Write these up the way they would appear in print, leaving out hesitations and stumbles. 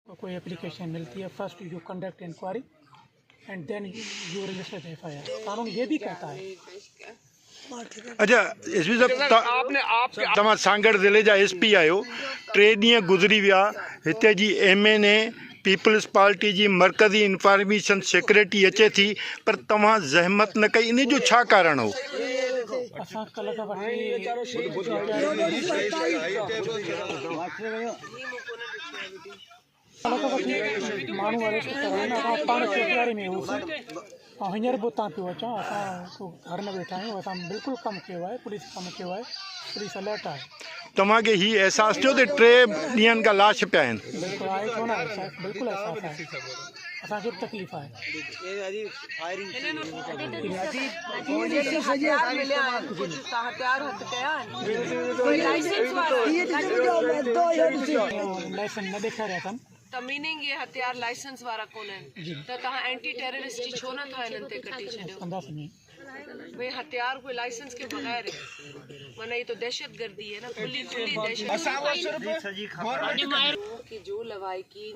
कोई एप्लीकेशन मिलती है, first you conduct inquiry and then you register FIR. कानून ये भी कहता है। अच्छा एसपी साहब तव्हां सांगड़ ज़िले जा एसपी आहियो, 3 ॾींहं गुज़री विया, हिते जी MNA पीपल्स पार्टी जी मरकज़ी इंफॉर्मेशन सेक्रेटरी अचे थी, पर तव्हां ज़हमत न कई, इन जो छा कारण हो? असां कल्ह खां वठी माण्हू अरेस्ट कराइनि, असां पाण चौकीदारी में हुआसीं ऐं हींअर बि उतां पियो अचां। असां घर में वेठा आहियूं, असां बिल्कुलु कमु कयो आहे, पुलिस कमु कयो आहे, पुलिस अलर्ट आहे। तव्हांखे हीउ अहसासु थियो त 3 ॾींहंनि खां लाश पिया आहिनि? बिल्कुलु आहे, छो न आहे, बिल्कुलु अहसासु आहे, असांखे बि तकलीफ़ आहे। लाइसेंस न ॾेखारिया अथनि त मीनिंग ये हथियार लाइसेंस वारा कोन आहिनि, त तव्हां एंटी टेररिस्ट जी छो नथा हिननि ते कटी छॾियो? वे हथियार कोई लाइसेंस के बगैर है, माना ये तो दहशतगर्दी है ना, खुली दहशत। कि जो लवाहिकीन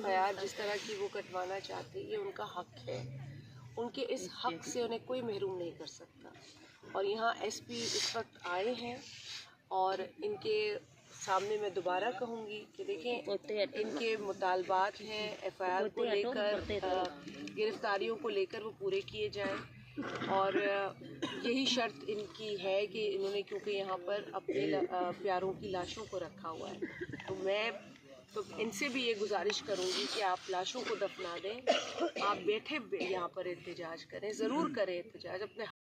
FIR जिस तरह की वो कटवाना चाहते हैं, ये उनका हक है, उनके इस हक से उन्हें कोई महरूम नहीं कर सकता। और यहाँ SP इस वक्त आए हैं और इनके सामने मैं दोबारा कहूँगी कि देखें, इनके मुतालबात हैं FIR को लेकर, गिरफ्तारियों को लेकर वो पूरे किए जाएं। और यही शर्त इनकी है कि इन्होंने, क्योंकि यहाँ पर अपने प्यारों की लाशों को रखा हुआ है, तो मैं तो इनसे भी ये गुजारिश करूँगी कि आप लाशों को दफना दें, आप बैठे यहाँ पर एहतजाज करें, ज़रूर करें एहतजाज, अपने